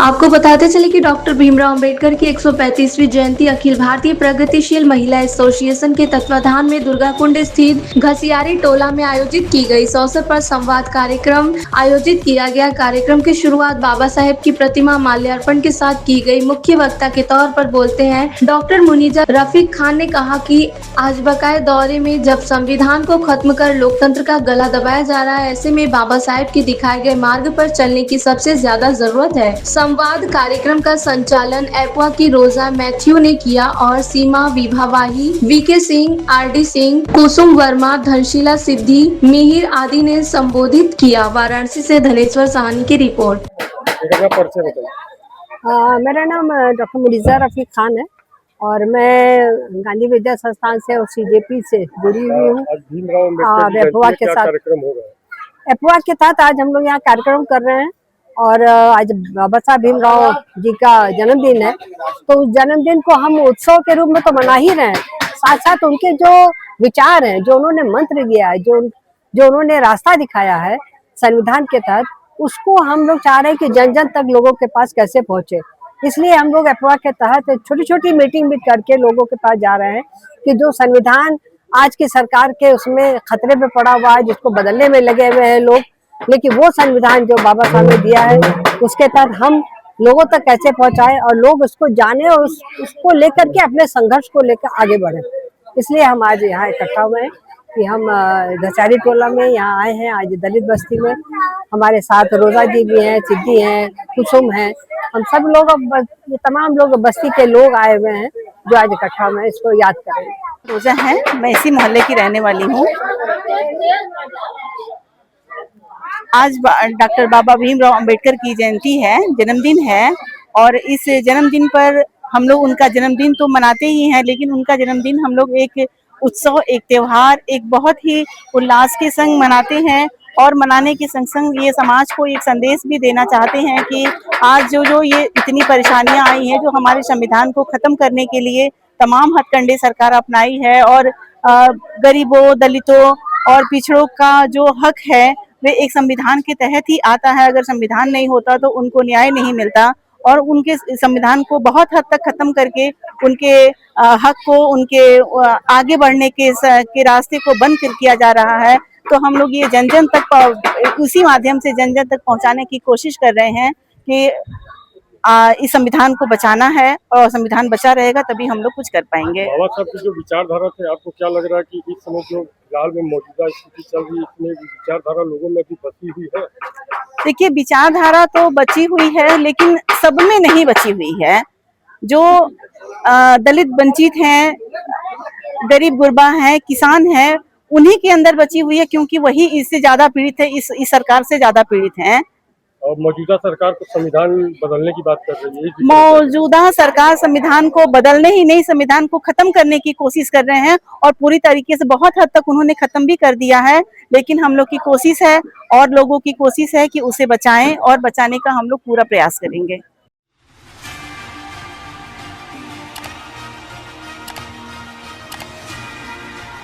आपको बताते चले कि डॉक्टर भीमराव अंबेडकर की 135वीं जयंती अखिल भारतीय प्रगतिशील महिला एसोसिएशन के तत्वाधान में दुर्गाकुंड स्थित घसियारी टोला में आयोजित की गई। इस अवसर पर संवाद कार्यक्रम आयोजित किया गया। कार्यक्रम की शुरुआत बाबा साहेब की प्रतिमा माल्यार्पण के साथ की गई। मुख्य वक्ता के तौर पर बोलते हैं डॉक्टर मुनीजा रफीक खान ने कहा कि आज बकाए दौरे में जब संविधान को खत्म कर लोकतंत्र का गला दबाया जा रहा है, ऐसे में बाबा साहेब के दिखाए गए मार्ग पर चलने की सबसे ज्यादा जरूरत है। संवाद कार्यक्रम का संचालन एपवा की रोजा मैथ्यू ने किया और सीमा विभावाही, वीके सिंह, आरडी सिंह, कुसुम वर्मा, धनशीला सिद्धि, मिहिर आदि ने संबोधित किया। वाराणसी से धनेश्वर साहनी की रिपोर्ट। मेरा नाम डॉक्टर मुनीजा रफीक खान है और मैं गांधी विद्या संस्थान से और सीजेपी से जुड़ी हुई हूँ। एपवा के साथ एपवा के तहत आज हम लोग यहाँ कार्यक्रम कर रहे हैं और आज बाबा साहब भीमराव जी का जन्मदिन है, तो उस जन्मदिन को हम उत्सव के रूप में तो मना ही रहे हैं, साथ साथ उनके जो विचार हैं, जो उन्होंने मंत्र दिया है, जो उन्होंने रास्ता दिखाया है संविधान के तहत, उसको हम लोग चाह रहे हैं कि जन जन तक लोगों के पास कैसे पहुंचे। इसलिए हम लोग एपवा के तहत छोटी छोटी मीटिंग भी करके लोगों के पास जा रहे हैं कि जो संविधान आज की सरकार के उसमें खतरे पे पड़ा हुआ है, जिसको बदलने में लगे हुए हैं लोग, लेकिन वो संविधान जो बाबा साहब ने दिया है उसके तहत हम लोगों तक कैसे पहुंचाए और लोग उसको जाने और उसको लेकर के अपने संघर्ष को लेकर आगे बढ़े। इसलिए हम आज यहाँ इकट्ठा हुए हैं कि हम घसियारी टोला में यहाँ आए हैं। आज दलित बस्ती में हमारे साथ रोजा जी भी हैं, सिद्धि हैं, कुसुम हैं, हम सब लोग, ये तमाम लोग बस्ती के लोग आए हुए हैं जो आज इकट्ठा हुए हैं, इसको याद करेंगे। रोजा है, मैं इसी मोहल्ले की रहने वाली हूँ। आज डॉक्टर बाबा भीमराव अंबेडकर की जयंती है, जन्मदिन है, और इस जन्मदिन पर हम लोग उनका जन्मदिन तो मनाते ही हैं, लेकिन उनका जन्मदिन हम लोग एक उत्सव, एक त्योहार, एक बहुत ही उल्लास के संग मनाते हैं। और मनाने के संग संग ये समाज को एक संदेश भी देना चाहते हैं कि आज जो ये इतनी परेशानियां आई हैं, जो हमारे संविधान को खत्म करने के लिए तमाम हथकंडे सरकार अपनाई है, और गरीबों, दलितों और पिछड़ों का जो हक है वे एक संविधान के तहत ही आता है। अगर संविधान नहीं होता तो उनको न्याय नहीं मिलता, और उनके संविधान को बहुत हद तक खत्म करके उनके हक को, उनके आगे बढ़ने के रास्ते को बंद किया जा रहा है। तो हम लोग ये जन जन तक, उसी माध्यम से जन जन तक पहुंचाने की कोशिश कर रहे हैं कि इस संविधान को बचाना है, और संविधान बचा रहेगा तभी हम लोग कुछ कर पाएंगे। बाबा साहब की जो विचारधारा थे, आपको क्या लग रहा है कि इस समय जो फिलहाल में मौजूदा स्थिति चल रही है, इसमें विचारधारा लोगों में भी बची हुई है? देखिए, विचारधारा तो बची हुई है, लेकिन सब में नहीं बची हुई है। जो दलित वंचित हैं, गरीब गुरबा हैं, किसान हैं, उन्हीं के अंदर बची हुई है, क्योंकि वही इससे ज्यादा पीड़ित है, इस सरकार से ज्यादा पीड़ित हैं। और मौजूदा सरकार को संविधान बदलने की बात कर रही है। मौजूदा सरकार संविधान को बदलने ही नहीं, संविधान को खत्म करने की कोशिश कर रहे हैं, और पूरी तरीके से बहुत हद तक उन्होंने खत्म भी कर दिया है। लेकिन हम लोग की कोशिश है और लोगों की कोशिश है कि उसे बचाएं, और बचाने का हम लोग पूरा प्रयास करेंगे।